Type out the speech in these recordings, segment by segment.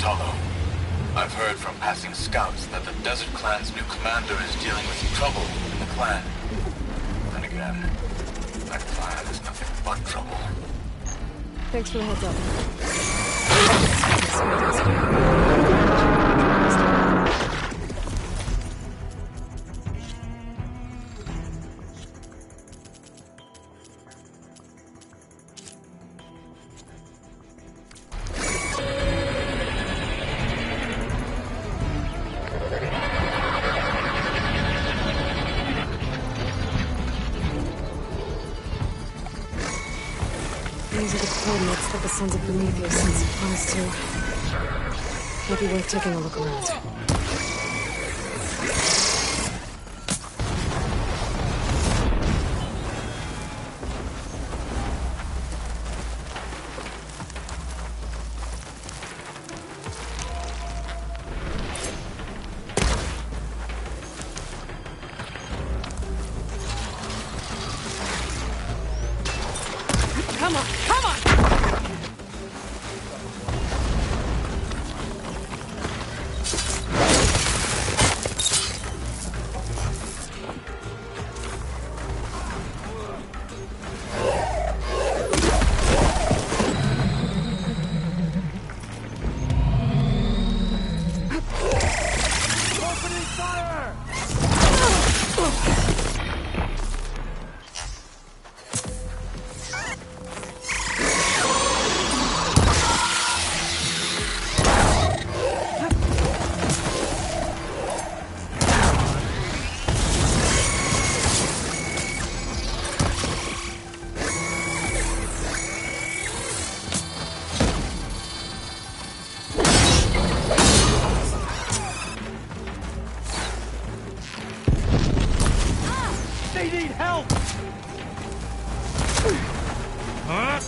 Talo. I've heard from passing scouts that the Desert Clan's new commander is dealing with trouble in the clan. Then again, that clan is nothing but trouble. Thanks for the heads up. These are the coordinates that the Sons of Prometheus sent supplies to. Might be worth taking a look around. Come on, come on! They need help! Huh?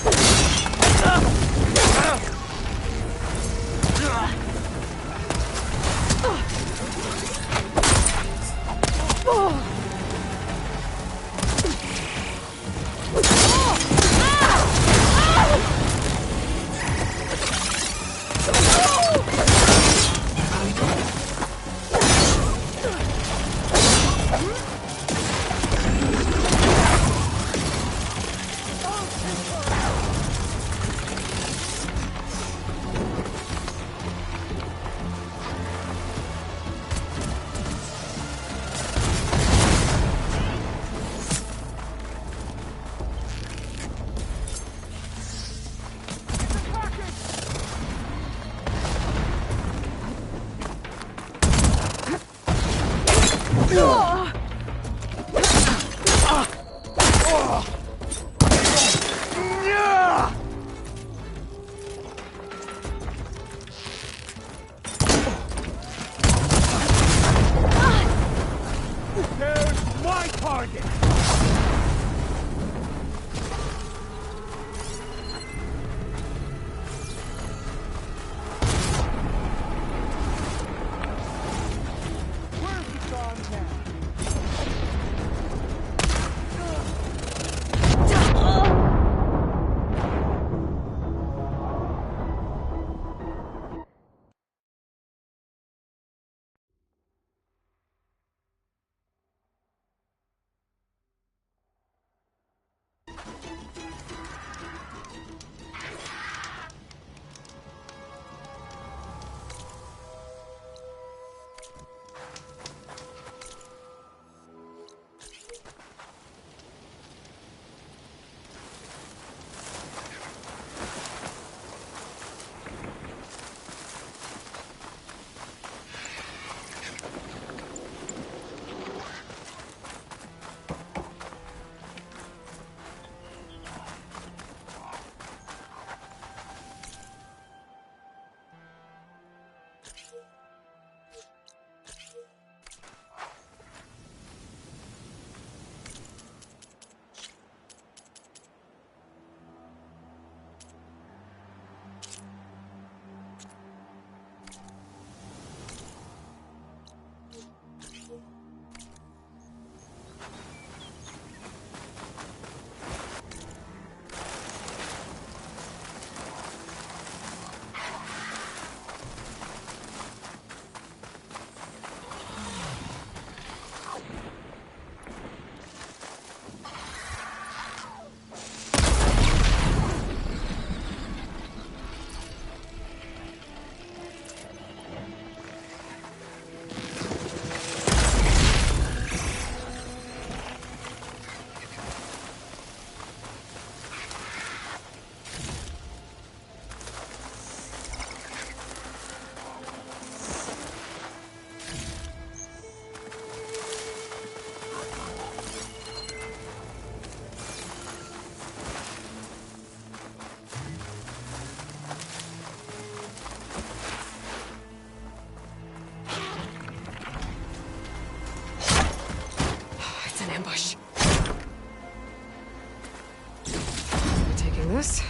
open this.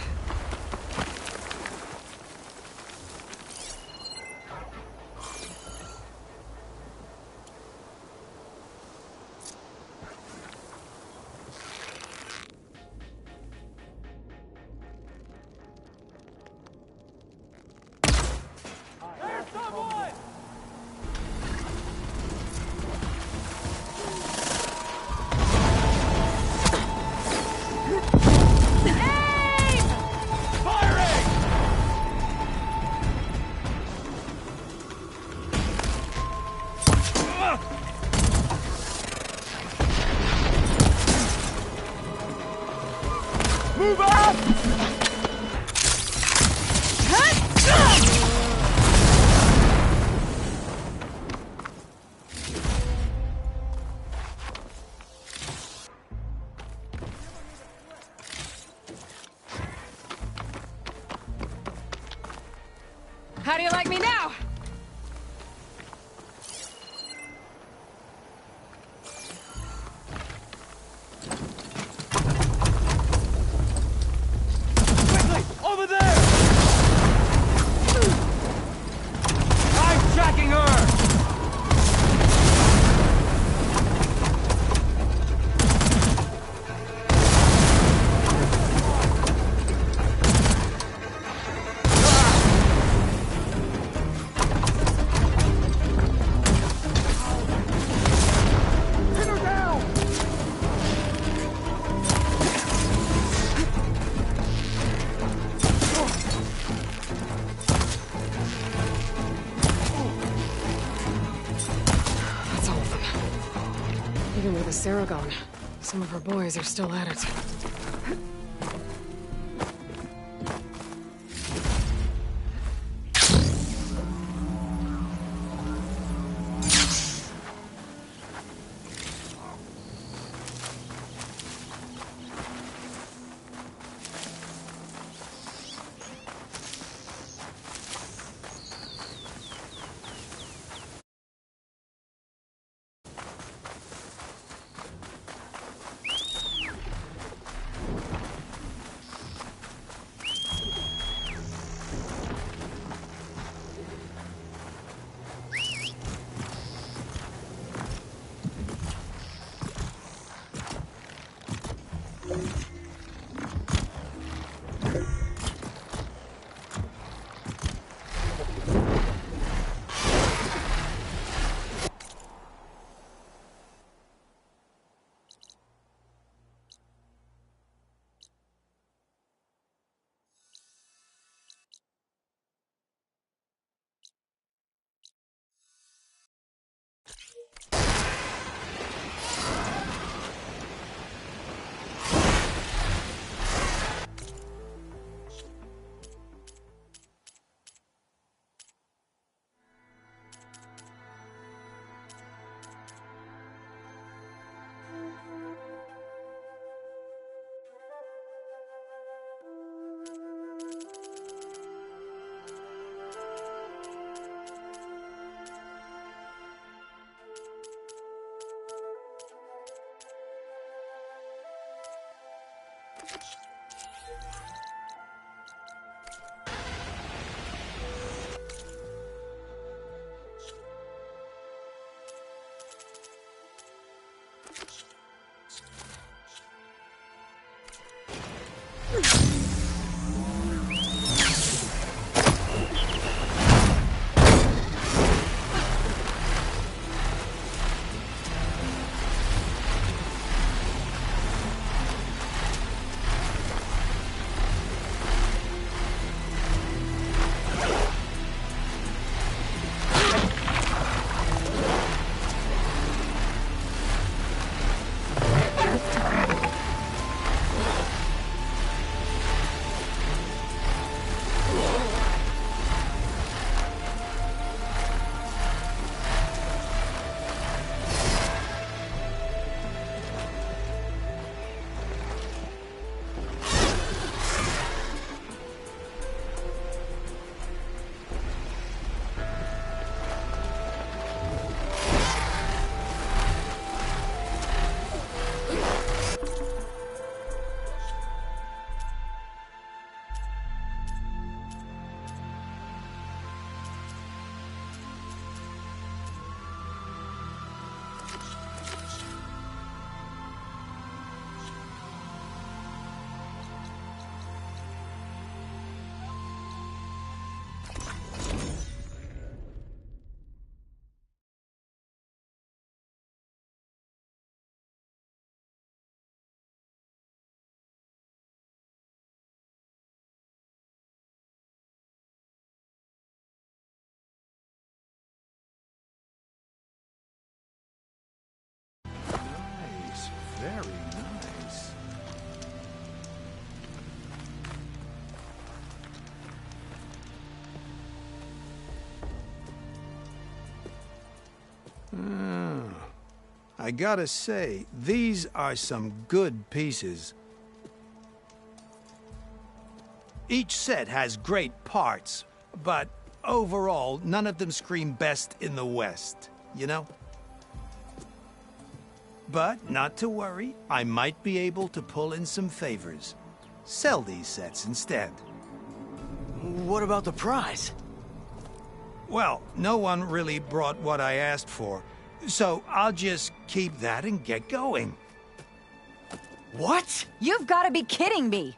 There's someone! Firing! Move up! How do you like me now? Quickly! Over there! I'm tracking her! Pin her down! That's all of them. Even with the Sarah gone, some of her boys are still at it. I gotta say, these are some good pieces. Each set has great parts, but overall, none of them scream best in the West, you know? But not to worry, I might be able to pull in some favors. Sell these sets instead. What about the prize? Well, no one really brought what I asked for, so I'll just keep that and get going. What? You've got to be kidding me!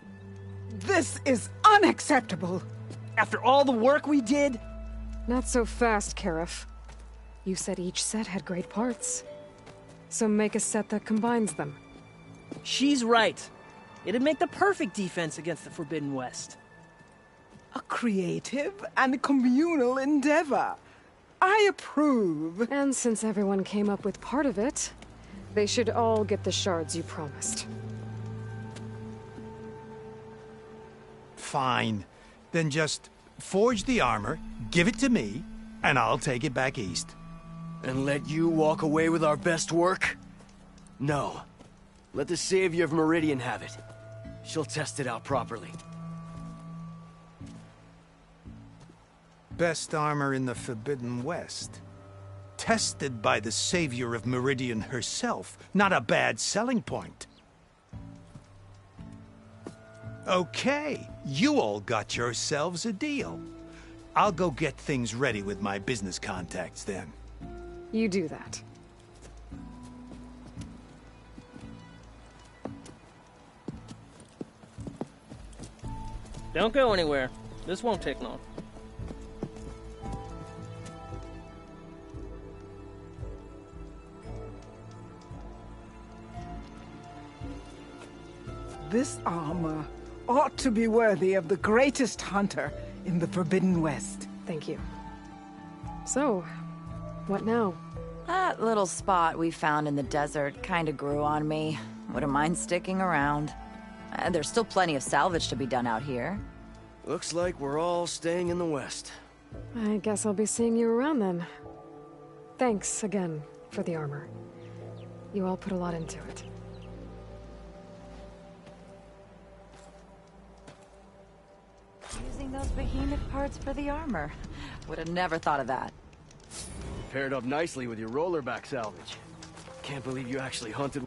This is unacceptable! After all the work we did? Not so fast, Karif. You said each set had great parts. So make a set that combines them. She's right. It'd make the perfect defense against the Forbidden West. A creative and communal endeavor. I approve. And since everyone came up with part of it, they should all get the shards you promised. Fine. Then just forge the armor, give it to me, and I'll take it back east. And let you walk away with our best work? No. Let the Savior of Meridian have it. She'll test it out properly. Best armor in the Forbidden West. Tested by the Savior of Meridian herself. Not a bad selling point. Okay, you all got yourselves a deal. I'll go get things ready with my business contacts then. You do that. Don't go anywhere. This won't take long. This armor ought to be worthy of the greatest hunter in the Forbidden West. Thank you. So, what now? That little spot we found in the desert kinda grew on me. Wouldn't mind sticking around. There's still plenty of salvage to be done out here. Looks like we're all staying in the West. I guess I'll be seeing you around then. Thanks again for the armor. You all put a lot into it. Using those behemoth parts for the armor. Would have never thought of that. Paired up nicely with your rollerback salvage. Can't believe you actually hunted.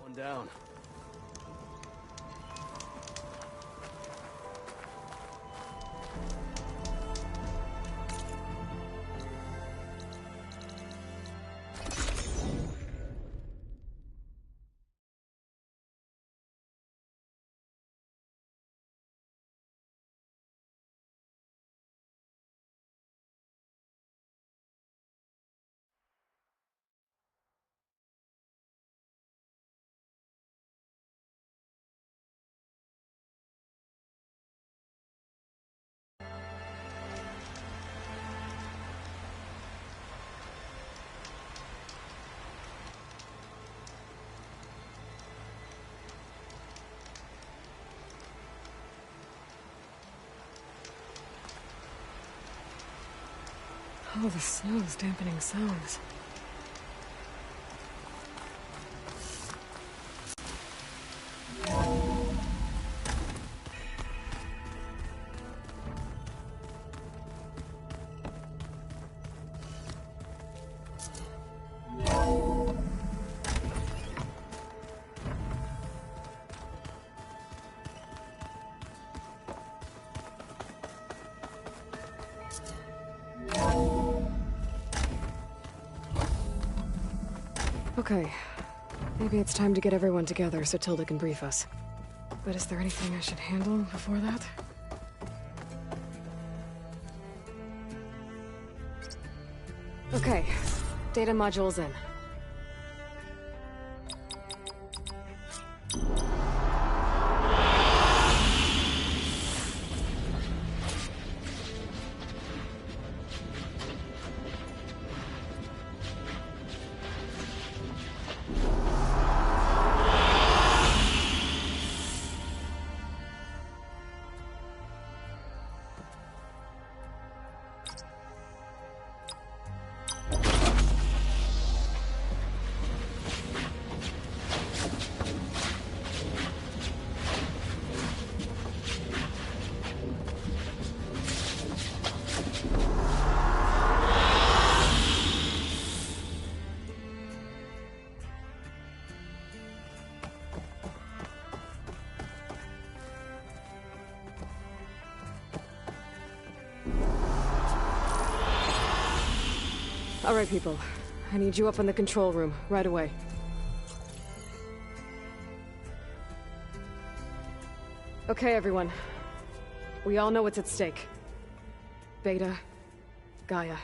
One down. Oh, the snow's dampening sounds. Okay, Maybe it's time to get everyone together so Tilda can brief us. But is there anything I should handle before that? Okay, data module's in. All right, people. I need you up in the control room, right away. Okay, everyone. We all know what's at stake. Beta, Gaia.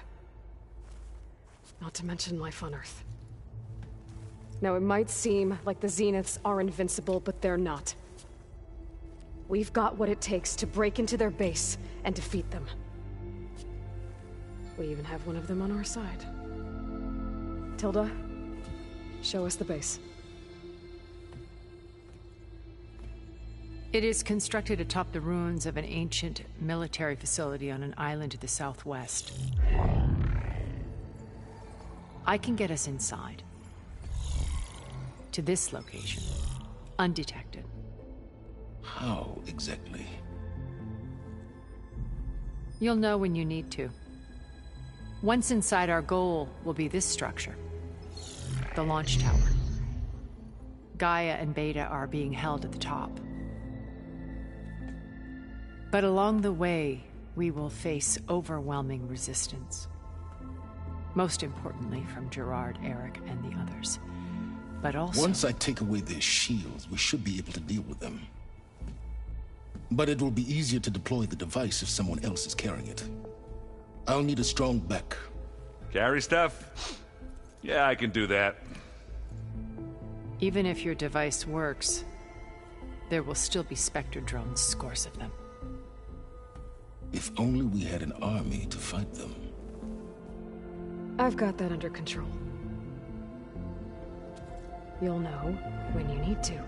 Not to mention life on Earth. Now, it might seem like the Zeniths are invincible, but they're not. We've got what it takes to break into their base and defeat them. We even have one of them on our side. Tilda, show us the base. It is constructed atop the ruins of an ancient military facility on an island to the southwest. I can get us inside. To this location. Undetected. How exactly? You'll know when you need to. Once inside, our goal will be this structure. The launch tower. Gaia and Beta are being held at the top. But along the way, we will face overwhelming resistance. Most importantly, from Gerard, Eric, and the others. But also... Once I take away their shields, we should be able to deal with them. But it will be easier to deploy the device if someone else is carrying it. I'll need a strong back. Carry stuff? Yeah, I can do that. Even if your device works, there will still be Spectre drones, scores of them. If only we had an army to fight them. I've got that under control. You'll know when you need to.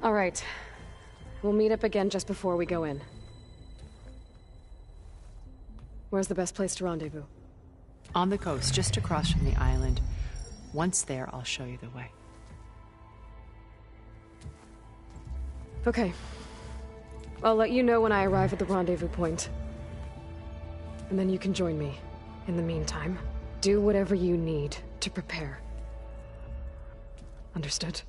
All right. We'll meet up again just before we go in. Where's the best place to rendezvous? On the coast, just across from the island. Once there, I'll show you the way. Okay. I'll let you know when I arrive at the rendezvous point. And then you can join me. In the meantime, do whatever you need to prepare. Understood?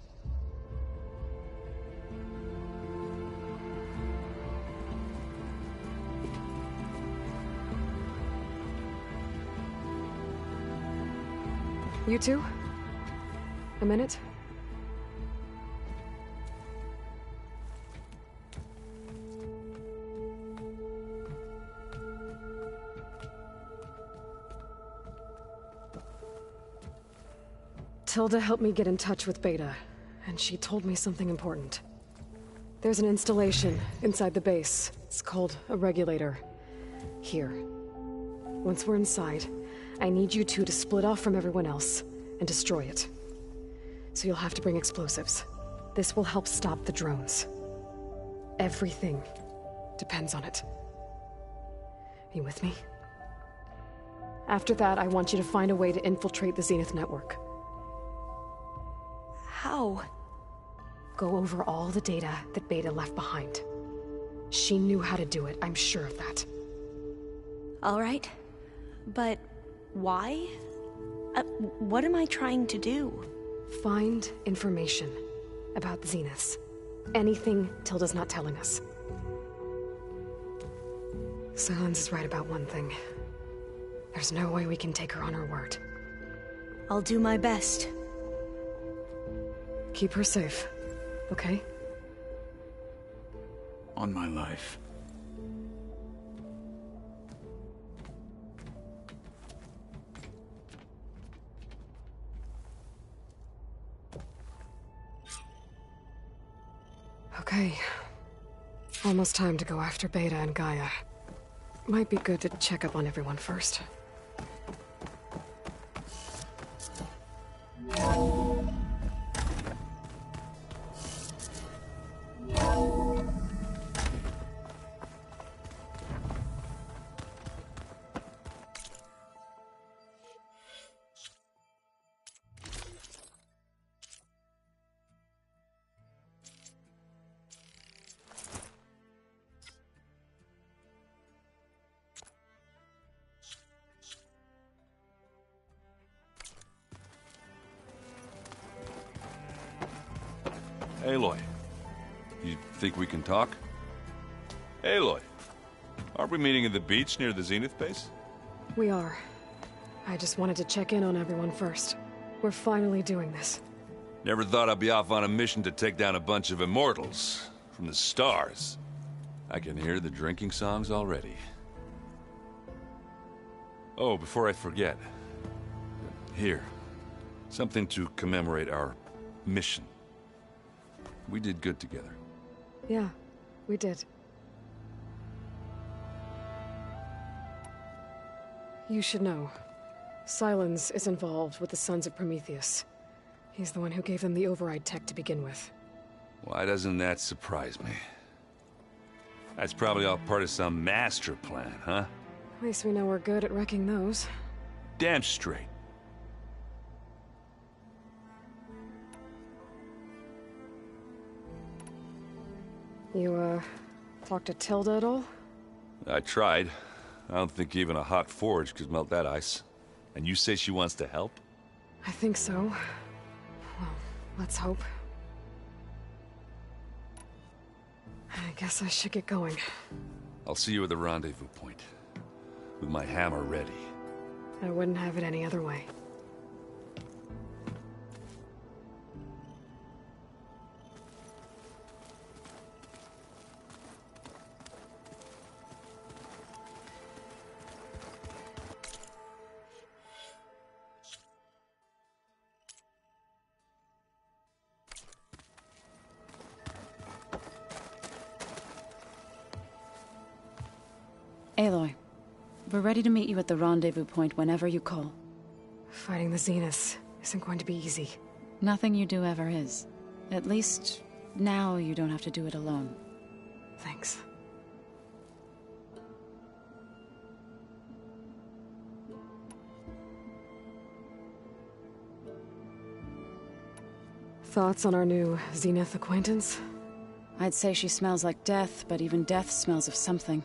You two? A minute? Tilda helped me get in touch with Beta, and she told me something important. There's an installation inside the base. It's called a regulator. Here. Once we're inside, I need you two to split off from everyone else and destroy it. So you'll have to bring explosives. This will help stop the drones. Everything depends on it. Are you with me? After that, I want you to find a way to infiltrate the Zenith network. How? Go over all the data that Beta left behind. She knew how to do it, I'm sure of that. All right. But why? What am I trying to do? Find information about the Zeniths. Anything Tilda's not telling us. Silence is right about one thing. There's no way we can take her on her word. I'll do my best. Keep her safe, okay? On my life. Okay. Almost time to go after Beta and Gaia. Might be good to check up on everyone first. Aloy, you think we can talk? Aloy, aren't we meeting at the beach near the Zenith base? We are. I just wanted to check in on everyone first. We're finally doing this. Never thought I'd be off on a mission to take down a bunch of immortals from the stars. I can hear the drinking songs already. Oh, before I forget. Here. Something to commemorate our mission. We did good together. Yeah, we did. You should know. Sylens is involved with the Sons of Prometheus. He's the one who gave them the override tech to begin with. Why doesn't that surprise me? That's probably all part of some master plan, huh? At least we know we're good at wrecking those. Damn straight. You, talked to Tilda at all? I tried. I don't think even a hot forge could melt that ice. And you say she wants to help? I think so. Well, let's hope. I guess I should get going. I'll see you at the rendezvous point. With my hammer ready. I wouldn't have it any other way. Aloy, we're ready to meet you at the rendezvous point whenever you call. Fighting the Zeniths isn't going to be easy. Nothing you do ever is. At least, now you don't have to do it alone. Thanks. Thoughts on our new Zenith acquaintance? I'd say she smells like death, but even death smells of something.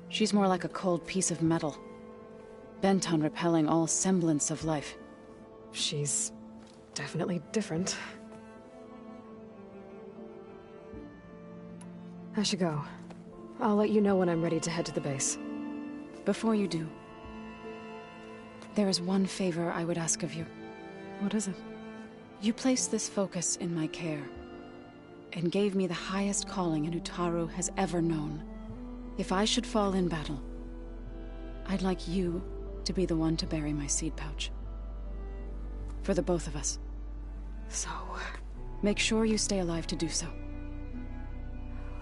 She's more like a cold piece of metal, bent on repelling all semblance of life. She's definitely different. I should go. I'll let you know when I'm ready to head to the base. Before you do, there is one favor I would ask of you. What is it? You placed this focus in my care, and gave me the highest calling an Utaru has ever known. If I should fall in battle, I'd like you to be the one to bury my seed pouch. For the both of us. So... make sure you stay alive to do so.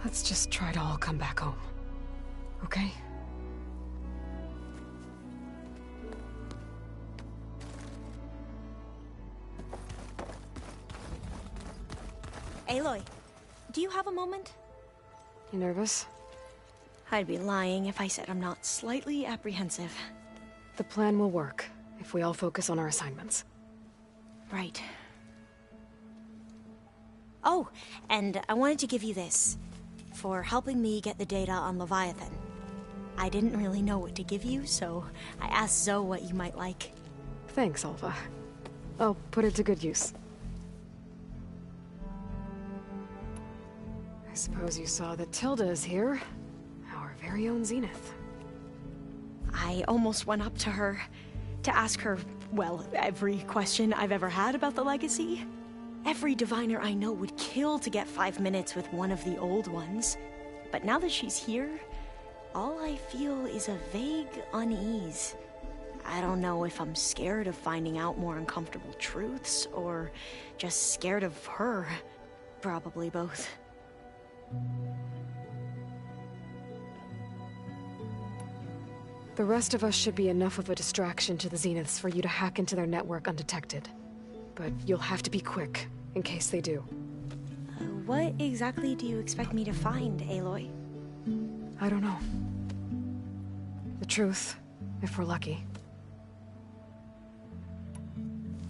let's just try to all come back home. Okay? Aloy, do you have a moment? You nervous? I'd be lying if I said I'm not slightly apprehensive. The plan will work, if we all focus on our assignments. Right. Oh, and I wanted to give you this, for helping me get the data on Leviathan. I didn't really know what to give you, so I asked Zoe what you might like. Thanks, Alva. I'll put it to good use. I suppose you saw that Tilda is here. Our very own Zenith. I almost went up to her to ask her, well, every question I've ever had about the legacy. Every diviner I know would kill to get 5 minutes with one of the old ones. But now that she's here, all I feel is a vague unease. I don't know if I'm scared of finding out more uncomfortable truths, or just scared of her. Probably both. The rest of us should be enough of a distraction to the Zeniths for you to hack into their network undetected. But you'll have to be quick, in case they do. What exactly do you expect me to find, Aloy? I don't know. The truth, if we're lucky.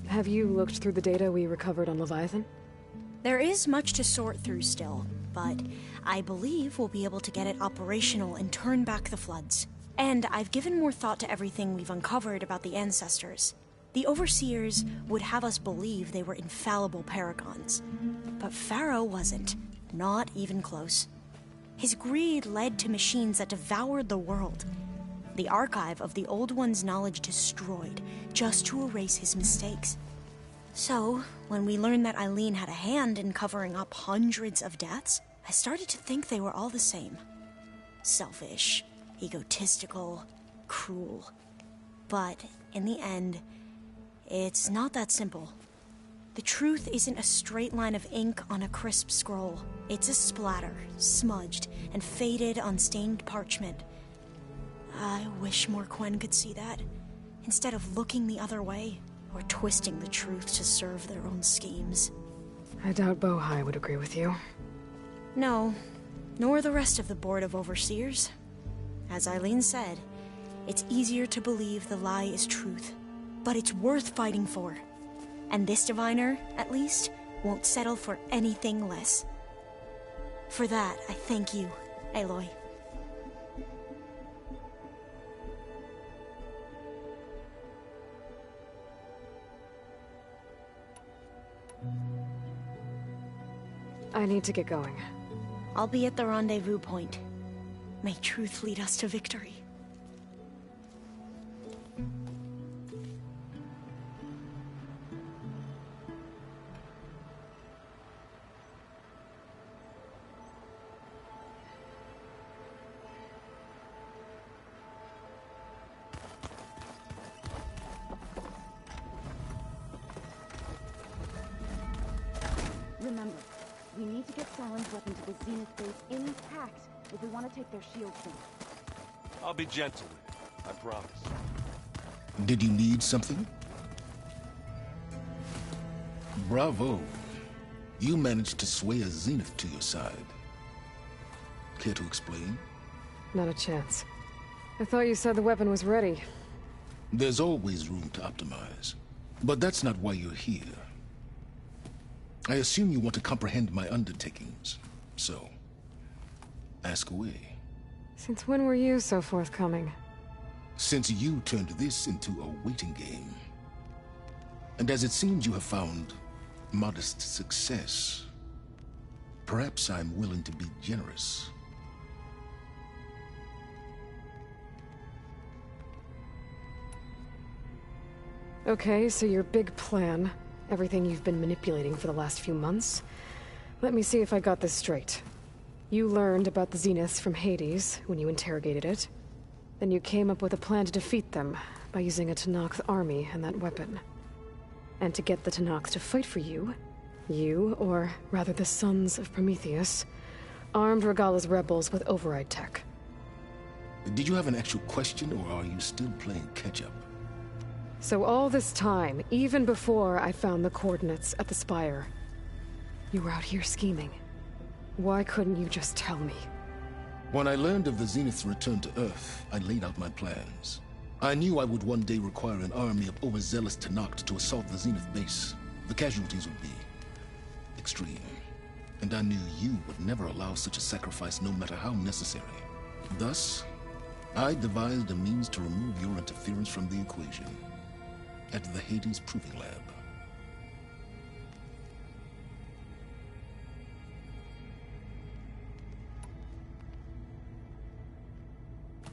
Have you looked through the data we recovered on Leviathan? There is much to sort through still, but I believe we'll be able to get it operational and turn back the floods. And I've given more thought to everything we've uncovered about the ancestors. The Overseers would have us believe they were infallible paragons. But Pharaoh wasn't. Not even close. His greed led to machines that devoured the world. The archive of the Old One's knowledge destroyed, just to erase his mistakes. So, when we learned that Eileen had a hand in covering up hundreds of deaths, I started to think they were all the same. Selfish, egotistical, cruel. But, in the end, it's not that simple. The truth isn't a straight line of ink on a crisp scroll. It's a splatter, smudged, and faded on stained parchment. I wish more Quen could see that, instead of looking the other way, or twisting the truth to serve their own schemes. I doubt Bohai would agree with you. No, nor the rest of the Board of Overseers. As Eileen said, it's easier to believe the lie is truth, but it's worth fighting for. And this diviner, at least, won't settle for anything less. For that, I thank you, Aloy. I need to get going. I'll be at the rendezvous point. May truth lead us to victory. Remember, we need to get Talon's weapon to the Zenith base intact if we want to take their shields down. I'll be gentle with it, I promise. Did you need something? Bravo. You managed to sway a Zenith to your side. Care to explain? Not a chance. I thought you said the weapon was ready. There's always room to optimize. But that's not why you're here. I assume you want to comprehend my undertakings. So, ask away. Since when were you so forthcoming? Since you turned this into a waiting game. And as it seems you have found modest success, perhaps I'm willing to be generous. Okay, so your big plan, everything you've been manipulating for the last few months. Let me see if I got this straight. You learned about the Zeniths from Hades when you interrogated it. Then you came up with a plan to defeat them by using a Tenakth army and that weapon. And to get the Tenakth to fight for you, or rather the Sons of Prometheus, armed Regala's rebels with override tech. Did you have an actual question, or are you still playing catch-up? So all this time, even before I found the coordinates at the Spire, you were out here scheming. Why couldn't you just tell me? When I learned of the Zenith's return to Earth, I laid out my plans. I knew I would one day require an army of overzealous Tenakth to assault the Zenith base. The casualties would be extreme. And I knew you would never allow such a sacrifice, no matter how necessary. Thus, I devised a means to remove your interference from the equation. At the Hades Proving Lab.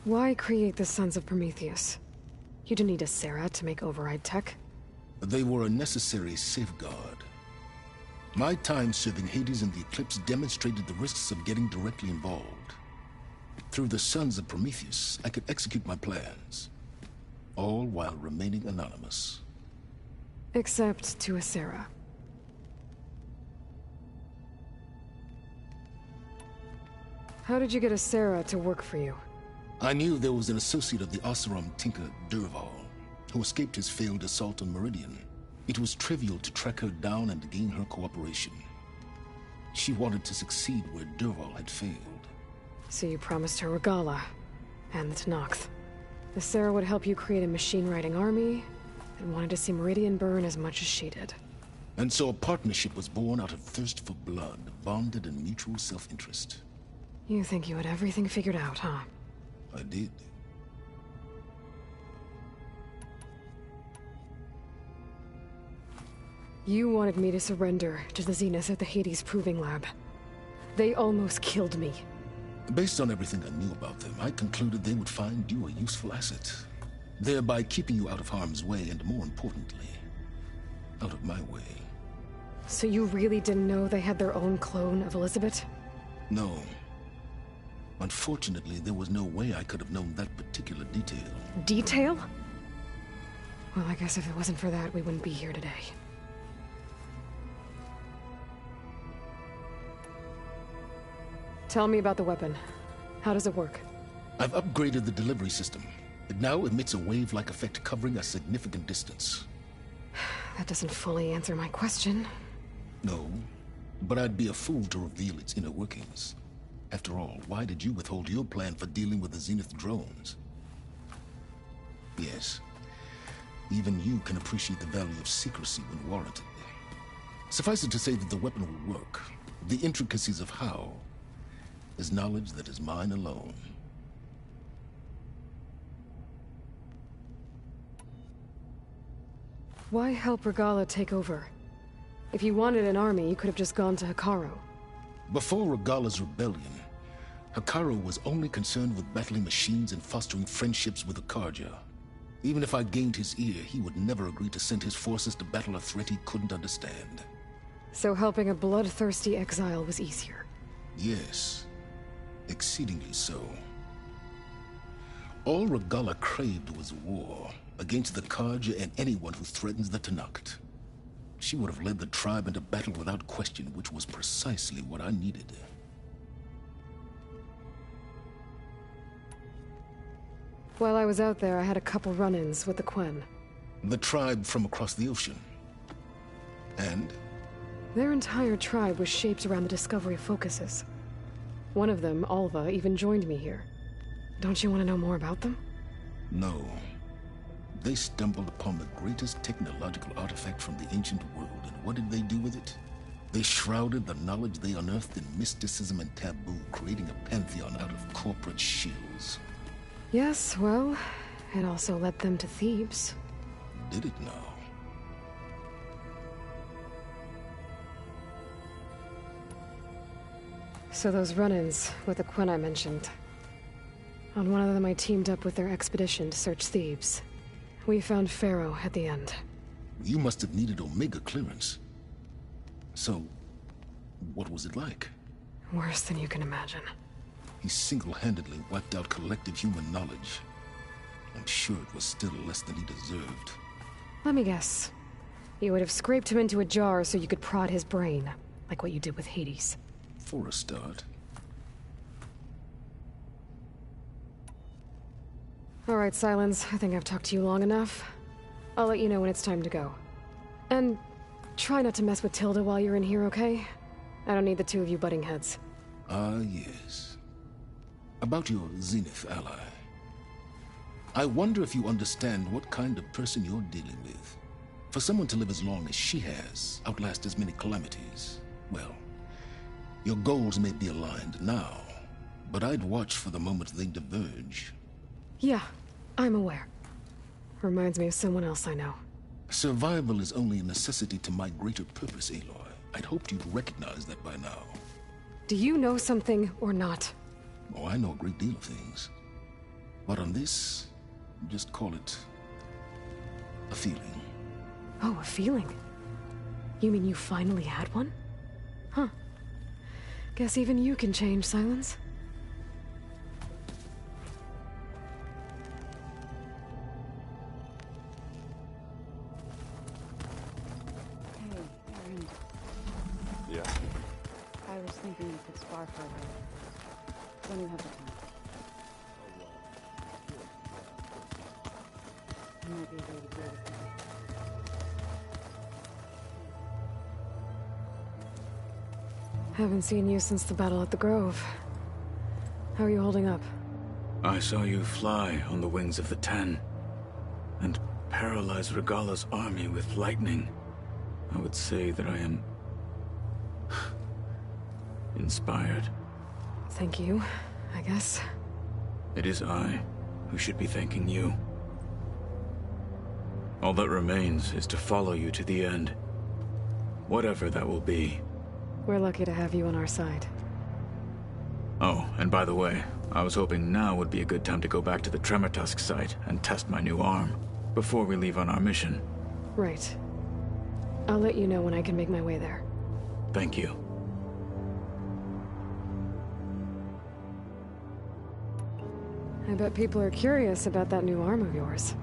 Why create the Sons of Prometheus? You didn't need a Sarah to make override tech. They were a necessary safeguard. My time serving Hades in the Eclipse demonstrated the risks of getting directly involved. Through the Sons of Prometheus, I could execute my plans, all while remaining anonymous. Except to Asera. How did you get Asera to work for you? I knew there was an associate of the Oseram tinker, Durval, who escaped his failed assault on Meridian. It was trivial to track her down and gain her cooperation. She wanted to succeed where Durval had failed. So you promised her Regala, and the Tenakth. Asera would help you create a machine-riding army, and wanted to see Meridian burn as much as she did. And so a partnership was born out of thirst for blood, bonded in mutual self-interest. You think you had everything figured out, huh? I did. You wanted me to surrender to the Zenith at the Hades Proving Lab. They almost killed me. Based on everything I knew about them, I concluded they would find you a useful asset, thereby keeping you out of harm's way and, more importantly, out of my way. So you really didn't know they had their own clone of Elizabeth? No. Unfortunately, there was no way I could have known that particular detail. Detail? Well, I guess if it wasn't for that, we wouldn't be here today. Tell me about the weapon. How does it work? I've upgraded the delivery system. It now emits a wave-like effect covering a significant distance. That doesn't fully answer my question. No, but I'd be a fool to reveal its inner workings. After all, why did you withhold your plan for dealing with the Zenith drones? Yes, even you can appreciate the value of secrecy when warranted. Suffice it to say that the weapon will work. The intricacies of how is knowledge that is mine alone. Why help Regala take over? If you wanted an army, you could have just gone to Hekarro. Before Regala's rebellion, Hekarro was only concerned with battling machines and fostering friendships with the Karja. Even if I gained his ear, he would never agree to send his forces to battle a threat he couldn't understand. So helping a bloodthirsty exile was easier? Yes, exceedingly so. All Regala craved was war against the Karja and anyone who threatens the Tenakth. She would have led the tribe into battle without question, which was precisely what I needed. While I was out there, I had a couple run-ins with the Quen. The tribe from across the ocean. And? Their entire tribe was shaped around the discovery of focuses. One of them, Alva, even joined me here. Don't you want to know more about them? No. They stumbled upon the greatest technological artifact from the ancient world, and what did they do with it? They shrouded the knowledge they unearthed in mysticism and taboo, creating a pantheon out of corporate shills. Yes, well, it also led them to Thebes. Did it now? So those run-ins with the Quen I mentioned. On one of them I teamed up with their expedition to search Thebes. We found Pharaoh at the end. You must have needed Omega clearance. So, what was it like? Worse than you can imagine. He single-handedly wiped out collective human knowledge. I'm sure it was still less than he deserved. Let me guess. You would have scraped him into a jar so you could prod his brain, like what you did with Hades. For a start. All right, Silence. I think I've talked to you long enough. I'll let you know when it's time to go. And try not to mess with Tilda while you're in here, okay? I don't need the two of you butting heads. Ah, yes. About your Zenith ally. I wonder if you understand what kind of person you're dealing with. For someone to live as long as she has, outlast as many calamities, well, your goals may be aligned now, but I'd watch for the moment they diverge. Yeah, I'm aware. Reminds me of someone else I know. Survival is only a necessity to my greater purpose, Aloy. I'd hoped you'd recognize that by now. Do you know something or not? Oh, I know a great deal of things. But on this, just call it a feeling. Oh, a feeling? You mean you finally had one? Huh. Guess even you can change, Silence. Hey, Aaron. Yeah. I was thinking if it's far further. When you have the time. You might be able to go with me. Haven't seen you since the battle at the Grove. How are you holding up? I saw you fly on the wings of the Ten, and paralyze Regala's army with lightning. I would say that I am inspired. Thank you, I guess. It is I who should be thanking you. All that remains is to follow you to the end. Whatever that will be. We're lucky to have you on our side. Oh, and by the way, I was hoping now would be a good time to go back to the Tremortusk site and test my new arm, before we leave on our mission. Right. I'll let you know when I can make my way there. Thank you. I bet people are curious about that new arm of yours.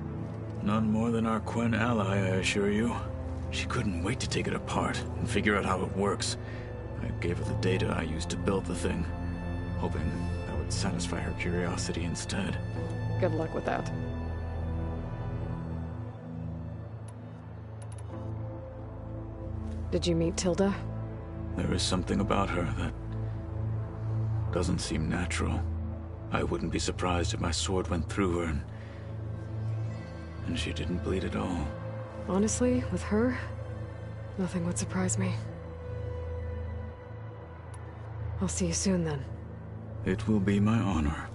None more than our Quen ally, I assure you. She couldn't wait to take it apart and figure out how it works. I gave her the data I used to build the thing, hoping that would satisfy her curiosity instead. Good luck with that. Did you meet Tilda? There is something about her that doesn't seem natural. I wouldn't be surprised if my sword went through her and she didn't bleed at all. Honestly, with her, nothing would surprise me. I'll see you soon then. It will be my honor.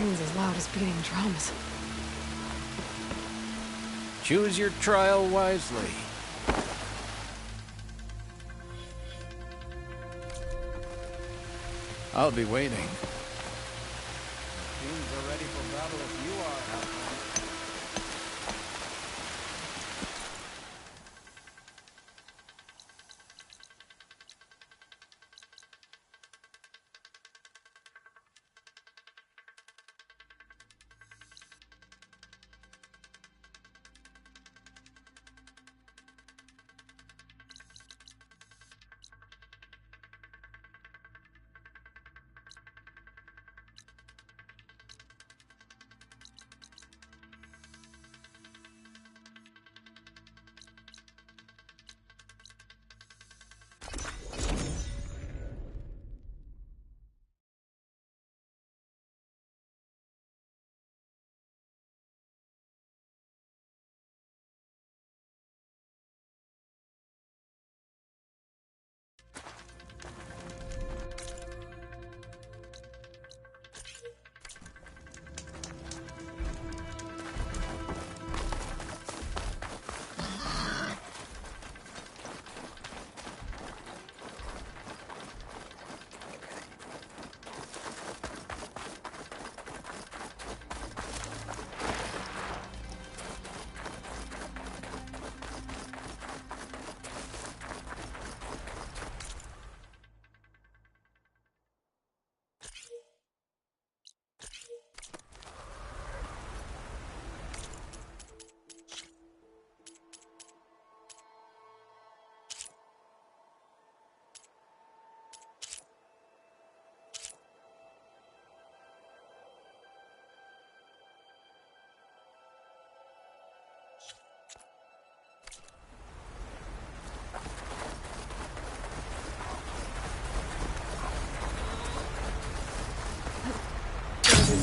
train's as loud as beating drums. Choose your trial wisely. I'll be waiting. Teams are ready for battle if you are, Alpha.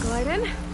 Glide in.